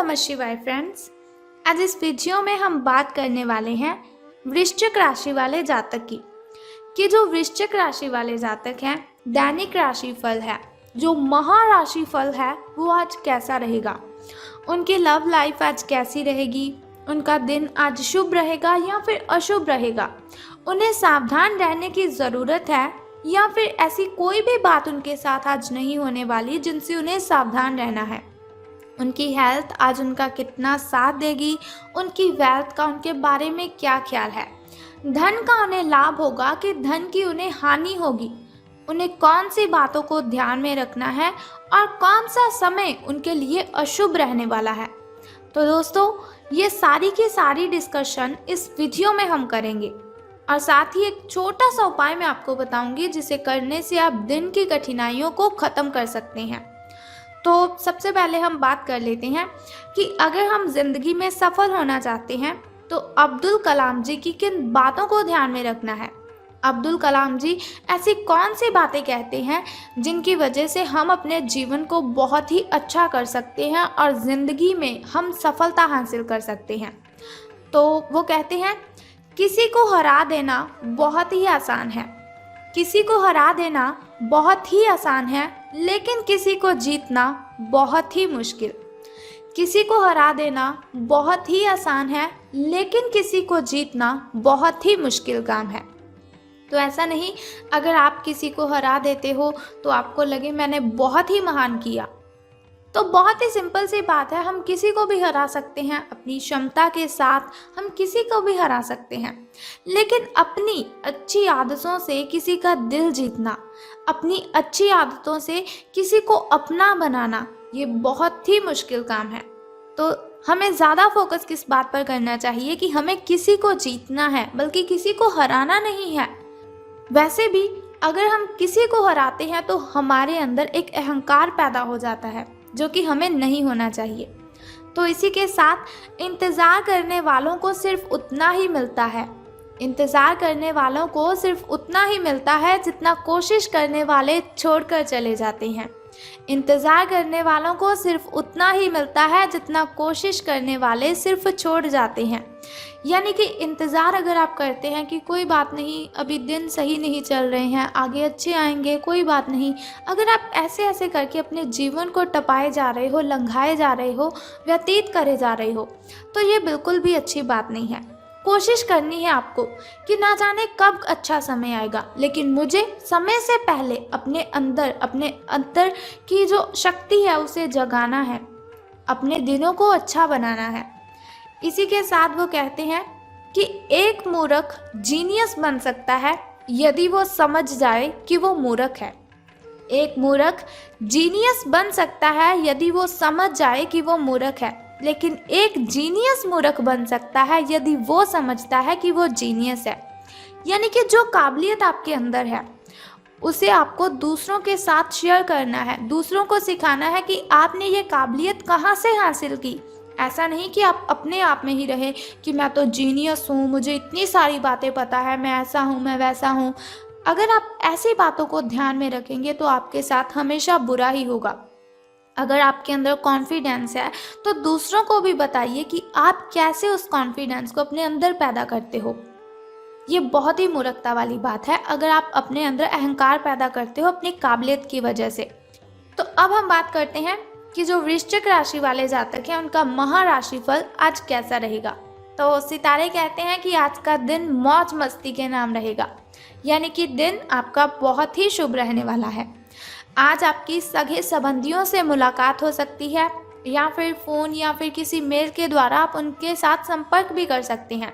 नमः शिवाय फ्रेंड्स। आज इस वीडियो में हम बात करने वाले हैं वृश्चिक राशि वाले जातक की कि जो वृश्चिक राशि वाले जातक हैं, दैनिक राशि फल है, जो महाराशि फल है, वो आज कैसा रहेगा। उनकी लव लाइफ आज कैसी रहेगी, उनका दिन आज शुभ रहेगा या फिर अशुभ रहेगा, उन्हें सावधान रहने की ज़रूरत है या फिर ऐसी कोई भी बात उनके साथ आज नहीं होने वाली जिनसे उन्हें सावधान रहना है। उनकी हेल्थ आज उनका कितना साथ देगी, उनकी वेल्थ का उनके बारे में क्या ख्याल है, धन का उन्हें लाभ होगा कि धन की उन्हें हानि होगी, उन्हें कौन सी बातों को ध्यान में रखना है और कौन सा समय उनके लिए अशुभ रहने वाला है। तो दोस्तों, ये सारी की सारी डिस्कशन इस वीडियो में हम करेंगे और साथ ही एक छोटा सा उपाय मैं आपको बताऊंगी जिसे करने से आप दिन की कठिनाइयों को ख़त्म कर सकते हैं। तो सबसे पहले हम बात कर लेते हैं कि अगर हम जिंदगी में सफल होना चाहते हैं तो अब्दुल कलाम जी की किन बातों को ध्यान में रखना है। अब्दुल कलाम जी ऐसी कौन सी बातें कहते हैं जिनकी वजह से हम अपने जीवन को बहुत ही अच्छा कर सकते हैं और ज़िंदगी में हम सफलता हासिल कर सकते हैं। तो वो कहते हैं, किसी को हरा देना बहुत ही आसान है, किसी को हरा देना बहुत ही आसान है, लेकिन किसी को जीतना बहुत ही मुश्किल। किसी को हरा देना बहुत ही आसान है, लेकिन किसी को जीतना बहुत ही मुश्किल काम है। तो ऐसा नहीं, अगर आप किसी को हरा देते हो तो आपको लगे मैंने बहुत ही महान किया। तो बहुत ही सिंपल सी बात है, हम किसी को भी हरा सकते हैं, अपनी क्षमता के साथ हम किसी को भी हरा सकते हैं, लेकिन अपनी अच्छी आदतों से किसी का दिल जीतना, अपनी अच्छी आदतों से किसी को अपना बनाना, ये बहुत ही मुश्किल काम है। तो हमें ज़्यादा फोकस किस बात पर करना चाहिए कि हमें किसी को जीतना है, बल्कि किसी को हराना नहीं है। वैसे भी अगर हम किसी को हराते हैं तो हमारे अंदर एक अहंकार पैदा हो जाता है जो कि हमें नहीं होना चाहिए। तो इसी के साथ इंतज़ार करने वालों को सिर्फ उतना ही मिलता है, इंतज़ार करने वालों को सिर्फ उतना ही मिलता है जितना कोशिश करने वाले छोड़कर चले जाते हैं। इंतज़ार करने वालों को सिर्फ उतना ही मिलता है जितना कोशिश करने वाले सिर्फ छोड़ जाते हैं। यानी कि इंतज़ार अगर आप करते हैं कि कोई बात नहीं, अभी दिन सही नहीं चल रहे हैं, आगे अच्छे आएंगे, कोई बात नहीं, अगर आप ऐसे ऐसे करके अपने जीवन को टपाए जा रहे हो, लंघाए जा रहे हो, व्यतीत करे जा रहे हो, तो ये बिल्कुल भी अच्छी बात नहीं है। कोशिश करनी है आपको कि ना जाने कब अच्छा समय आएगा, लेकिन मुझे समय से पहले अपने अंदर की जो शक्ति है उसे जगाना है, अपने दिनों को अच्छा बनाना है। इसी के साथ वो कहते हैं कि एक मूर्ख जीनियस बन सकता है यदि वो समझ जाए कि वो मूर्ख है। एक मूर्ख जीनियस बन सकता है यदि वो समझ जाए कि वो मूर्ख है, लेकिन एक जीनियस मूर्ख बन सकता है यदि वो समझता है कि वो जीनियस है। यानी कि जो काबिलियत आपके अंदर है उसे आपको दूसरों के साथ शेयर करना है, दूसरों को सिखाना है कि आपने ये काबिलियत कहाँ से हासिल की। ऐसा नहीं कि आप अपने आप में ही रहे कि मैं तो जीनियस हूँ, मुझे इतनी सारी बातें पता है, मैं ऐसा हूँ, मैं वैसा हूँ। अगर आप ऐसी बातों को ध्यान में रखेंगे तो आपके साथ हमेशा बुरा ही होगा। अगर आपके अंदर कॉन्फिडेंस है तो दूसरों को भी बताइए कि आप कैसे उस कॉन्फिडेंस को अपने अंदर पैदा करते हो। ये बहुत ही मूर्खता वाली बात है अगर आप अपने अंदर अहंकार पैदा करते हो अपनी काबिलियत की वजह से। तो अब हम बात करते हैं कि जो वृश्चिक राशि वाले जातक हैं उनका महाराशि फल आज कैसा रहेगा। तो सितारे कहते हैं कि आज का दिन मौज मस्ती के नाम रहेगा, यानी कि दिन आपका बहुत ही शुभ रहने वाला है। आज आपकी सगे संबंधियों से मुलाकात हो सकती है या फिर फ़ोन या फिर किसी मेल के द्वारा आप उनके साथ संपर्क भी कर सकते हैं।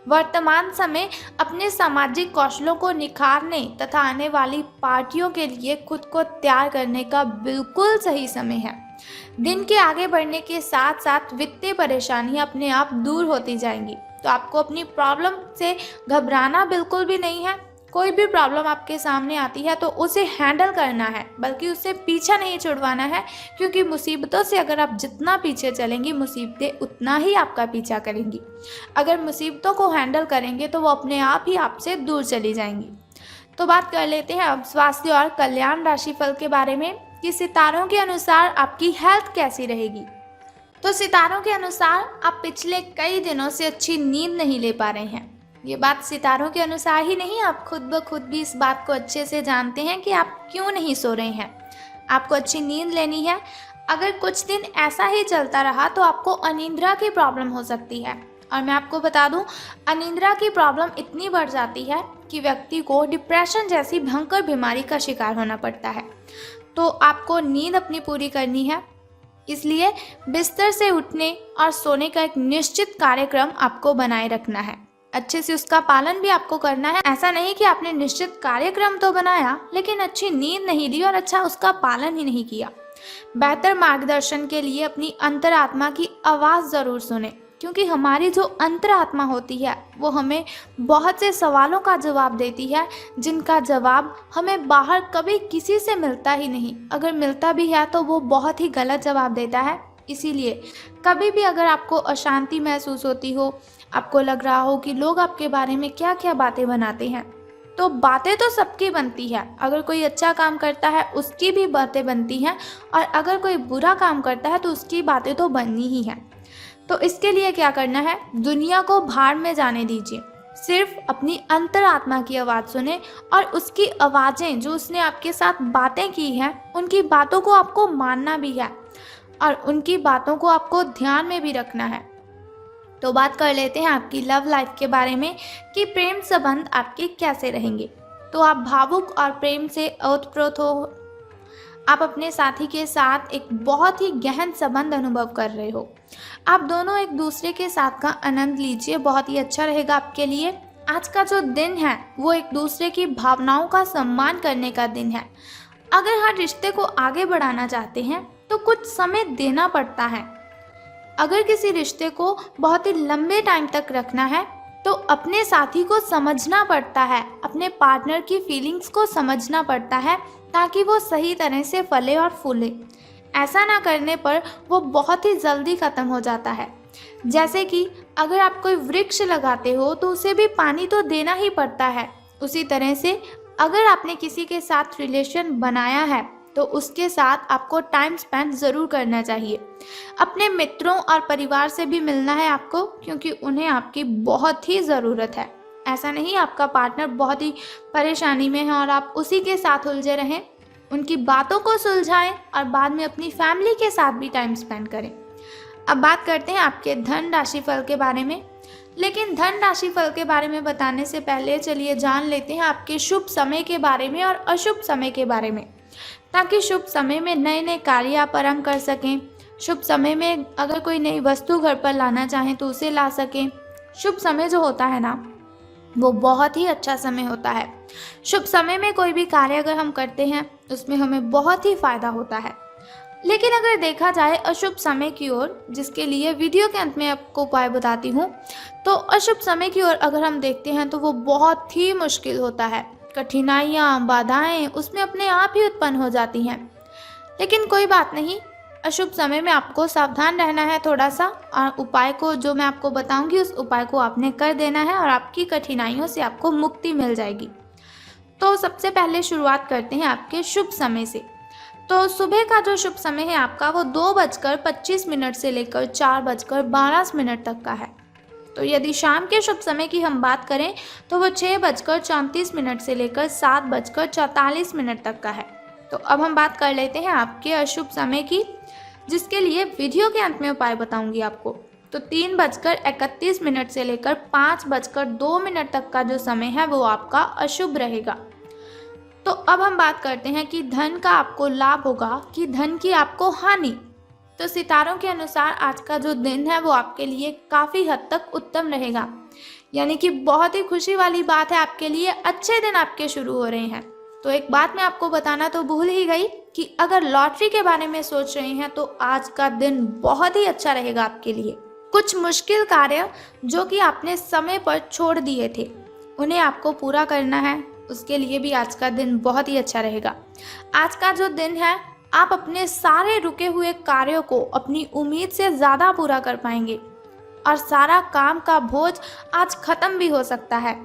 वर्तमान समय अपने सामाजिक कौशलों को निखारने तथा आने वाली पार्टियों के लिए खुद को तैयार करने का बिल्कुल सही समय है। दिन के आगे बढ़ने के साथ साथ वित्तीय परेशानियां अपने आप दूर होती जाएंगी। तो आपको अपनी प्रॉब्लम से घबराना बिल्कुल भी नहीं है। कोई भी प्रॉब्लम आपके सामने आती है तो उसे हैंडल करना है, बल्कि उससे पीछा नहीं छुड़वाना है, क्योंकि मुसीबतों से अगर आप जितना पीछे चलेंगी मुसीबतें उतना ही आपका पीछा करेंगी। अगर मुसीबतों को हैंडल करेंगे तो वो अपने आप ही आपसे दूर चली जाएंगी। तो बात कर लेते हैं अब स्वास्थ्य और कल्याण राशिफल के बारे में कि सितारों के अनुसार आपकी हेल्थ कैसी रहेगी। तो सितारों के अनुसार आप पिछले कई दिनों से अच्छी नींद नहीं ले पा रहे हैं। ये बात सितारों के अनुसार ही नहीं, आप खुद ब खुद भी इस बात को अच्छे से जानते हैं कि आप क्यों नहीं सो रहे हैं। आपको अच्छी नींद लेनी है। अगर कुछ दिन ऐसा ही चलता रहा तो आपको अनिद्रा की प्रॉब्लम हो सकती है। और मैं आपको बता दूं, अनिद्रा की प्रॉब्लम इतनी बढ़ जाती है कि व्यक्ति को डिप्रेशन जैसी भयंकर बीमारी का शिकार होना पड़ता है। तो आपको नींद अपनी पूरी करनी है, इसलिए बिस्तर से उठने और सोने का एक निश्चित कार्यक्रम आपको बनाए रखना है। अच्छे से उसका पालन भी आपको करना है। ऐसा नहीं कि आपने निश्चित कार्यक्रम तो बनाया लेकिन अच्छी नींद नहीं ली और अच्छा उसका पालन ही नहीं किया। बेहतर मार्गदर्शन के लिए अपनी अंतरात्मा की आवाज़ ज़रूर सुने, क्योंकि हमारी जो अंतरात्मा होती है वो हमें बहुत से सवालों का जवाब देती है, जिनका जवाब हमें बाहर कभी किसी से मिलता ही नहीं। अगर मिलता भी है तो वो बहुत ही गलत जवाब देता है। इसीलिए कभी भी अगर आपको अशांति महसूस होती हो, आपको लग रहा हो कि लोग आपके बारे में क्या क्या बातें बनाते हैं, तो बातें तो सबकी बनती है। अगर कोई अच्छा काम करता है उसकी भी बातें बनती हैं, और अगर कोई बुरा काम करता है तो उसकी बातें तो बननी ही हैं। तो इसके लिए क्या करना है, दुनिया को भाड़ में जाने दीजिए। सिर्फ अपनी अंतरात्मा की आवाज़ सुने और उसकी आवाज़ें जो उसने आपके साथ बातें की हैं उनकी बातों को आपको मानना भी है और उनकी बातों को आपको ध्यान में भी रखना है। तो बात कर लेते हैं आपकी लव लाइफ के बारे में कि प्रेम संबंध आपके कैसे रहेंगे। तो आप भावुक और प्रेम से ओतप्रोत हो। आप अपने साथी के साथ एक बहुत ही गहन संबंध अनुभव कर रहे हो। आप दोनों एक दूसरे के साथ का आनंद लीजिए, बहुत ही अच्छा रहेगा आपके लिए। आज का जो दिन है वो एक दूसरे की भावनाओं का सम्मान करने का दिन है। अगर हर रिश्ते को आगे बढ़ाना चाहते हैं तो कुछ समय देना पड़ता है। अगर किसी रिश्ते को बहुत ही लंबे टाइम तक रखना है तो अपने साथी को समझना पड़ता है, अपने पार्टनर की फीलिंग्स को समझना पड़ता है, ताकि वो सही तरह से फले और फूले। ऐसा ना करने पर वो बहुत ही जल्दी ख़त्म हो जाता है। जैसे कि अगर आप कोई वृक्ष लगाते हो तो उसे भी पानी तो देना ही पड़ता है। उसी तरह से अगर आपने किसी के साथ रिलेशन बनाया है तो उसके साथ आपको टाइम स्पेंड ज़रूर करना चाहिए। अपने मित्रों और परिवार से भी मिलना है आपको, क्योंकि उन्हें आपकी बहुत ही ज़रूरत है। ऐसा नहीं आपका पार्टनर बहुत ही परेशानी में है और आप उसी के साथ उलझे रहें। उनकी बातों को सुलझाएं और बाद में अपनी फैमिली के साथ भी टाइम स्पेंड करें। अब बात करते हैं आपके धन राशि फल के बारे में। लेकिन धन राशि फल के बारे में बताने से पहले चलिए जान लेते हैं आपके शुभ समय के बारे में और अशुभ समय के बारे में, ताकि शुभ समय में नए नए कार्य आप आरंभ कर सकें। शुभ समय में अगर कोई नई वस्तु घर पर लाना चाहें तो उसे ला सकें। शुभ समय जो होता है ना, वो बहुत ही अच्छा समय होता है। शुभ समय में कोई भी कार्य अगर हम करते हैं उसमें हमें बहुत ही फायदा होता है। लेकिन अगर देखा जाए अशुभ समय की ओर, जिसके लिए वीडियो के अंत में आपको उपाय बताती हूँ, तो अशुभ समय की ओर अगर हम देखते हैं तो वो बहुत ही मुश्किल होता है। कठिनाइयाँ, बाधाएं उसमें अपने आप ही उत्पन्न हो जाती हैं। लेकिन कोई बात नहीं, अशुभ समय में आपको सावधान रहना है थोड़ा सा, और उपाय को जो मैं आपको बताऊंगी उस उपाय को आपने कर देना है और आपकी कठिनाइयों से आपको मुक्ति मिल जाएगी। तो सबसे पहले शुरुआत करते हैं आपके शुभ समय से। तो सुबह का जो शुभ समय है आपका वो 2:25 से लेकर 4:12 तक का है। तो यदि शाम के शुभ समय की हम बात करें तो वो 6:34 से लेकर 7:44 तक का है। तो अब हम बात कर लेते हैं आपके अशुभ समय की, जिसके लिए वीडियो के अंत में उपाय बताऊंगी आपको। तो 3:31 से लेकर 5:02 तक का जो समय है वो आपका अशुभ रहेगा। तो अब हम बात करते हैं कि धन का आपको लाभ होगा कि धन की आपको हानि। तो सितारों के अनुसार आज का जो दिन है वो आपके लिए काफ़ी हद तक उत्तम रहेगा, यानी कि बहुत ही खुशी वाली बात है आपके लिए, अच्छे दिन आपके शुरू हो रहे हैं। तो एक बात मैं आपको बताना तो भूल ही गई कि अगर लॉटरी के बारे में सोच रहे हैं तो आज का दिन बहुत ही अच्छा रहेगा आपके लिए। कुछ मुश्किल कार्य जो कि आपने समय पर छोड़ दिए थे उन्हें आपको पूरा करना है, उसके लिए भी आज का दिन बहुत ही अच्छा रहेगा। आज का जो दिन है आप अपने सारे रुके हुए कार्यों को अपनी उम्मीद से ज़्यादा पूरा कर पाएंगे और सारा काम का बोझ आज ख़त्म भी हो सकता है।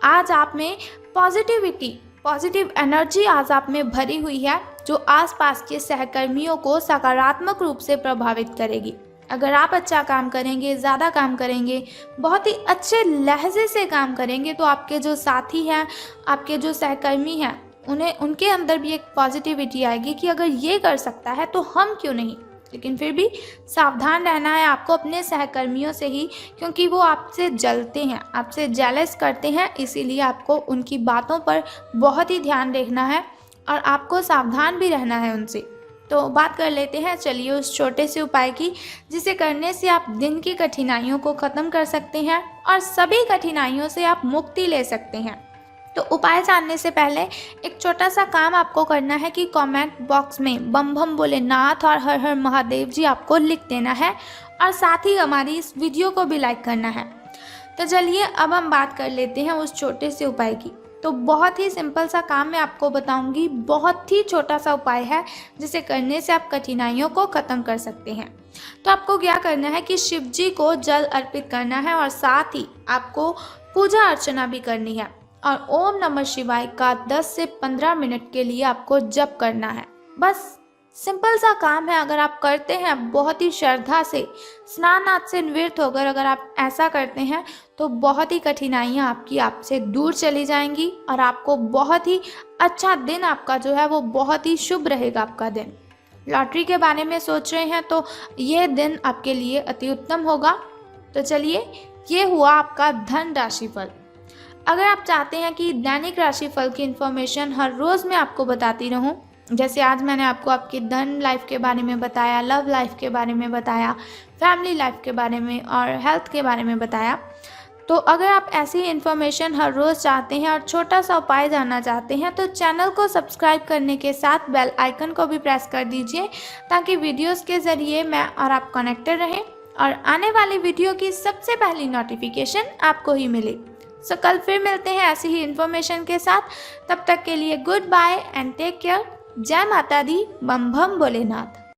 आज आप में पॉजिटिव एनर्जी आज आप में भरी हुई है, जो आसपास के सहकर्मियों को सकारात्मक रूप से प्रभावित करेगी। अगर आप अच्छा काम करेंगे, ज़्यादा काम करेंगे, बहुत ही अच्छे लहजे से काम करेंगे, तो आपके जो साथी हैं, आपके जो सहकर्मी हैं, उन्हें उनके अंदर भी एक पॉजिटिविटी आएगी कि अगर ये कर सकता है तो हम क्यों नहीं। लेकिन फिर भी सावधान रहना है आपको अपने सहकर्मियों से ही, क्योंकि वो आपसे जलते हैं, आपसे जेलस करते हैं, इसीलिए आपको उनकी बातों पर बहुत ही ध्यान रखना है और आपको सावधान भी रहना है उनसे। तो बात कर लेते हैं चलिए उस छोटे से उपाय की, जिसे करने से आप दिन की कठिनाइयों को ख़त्म कर सकते हैं और सभी कठिनाइयों से आप मुक्ति ले सकते हैं। तो उपाय जानने से पहले एक छोटा सा काम आपको करना है कि कमेंट बॉक्स में बम बम भोलेनाथ और हर हर महादेव जी आपको लिख देना है और साथ ही हमारी इस वीडियो को भी लाइक करना है। तो चलिए अब हम बात कर लेते हैं उस छोटे से उपाय की। तो बहुत ही सिंपल सा काम मैं आपको बताऊंगी, बहुत ही छोटा सा उपाय है जिसे करने से आप कठिनाइयों को ख़त्म कर सकते हैं। तो आपको क्या करना है कि शिव जी को जल अर्पित करना है और साथ ही आपको पूजा अर्चना भी करनी है और ओम नमः शिवाय का 10 से 15 मिनट के लिए आपको जप करना है। बस सिंपल सा काम है, अगर आप करते हैं बहुत ही श्रद्धा से, स्नान आदि से निवृत्त होकर अगर आप ऐसा करते हैं तो बहुत ही कठिनाइयाँ आपकी आपसे दूर चली जाएंगी और आपको बहुत ही अच्छा दिन आपका जो है वो बहुत ही शुभ रहेगा आपका दिन। लॉटरी के बारे में सोच रहे हैं तो ये दिन आपके लिए अति उत्तम होगा। तो चलिए ये हुआ आपका धन राशिफल। अगर आप चाहते हैं कि दैनिक राशिफल की इन्फॉर्मेशन हर रोज़ मैं आपको बताती रहूं, जैसे आज मैंने आपको आपकी धन लाइफ के बारे में बताया, लव लाइफ के बारे में बताया, फैमिली लाइफ के बारे में और हेल्थ के बारे में बताया, तो अगर आप ऐसी इन्फॉर्मेशन हर रोज़ चाहते हैं और छोटा सा उपाय जानना चाहते हैं तो चैनल को सब्सक्राइब करने के साथ बेल आइकन को भी प्रेस कर दीजिए, ताकि वीडियोस के ज़रिए मैं और आप कनेक्टेड रहें और आने वाली वीडियो की सबसे पहली नोटिफिकेशन आपको ही मिले। सो कल फिर मिलते हैं ऐसी ही इन्फॉर्मेशन के साथ। तब तक के लिए good bye and take care. जय माता दी, बम बम भोलेनाथ।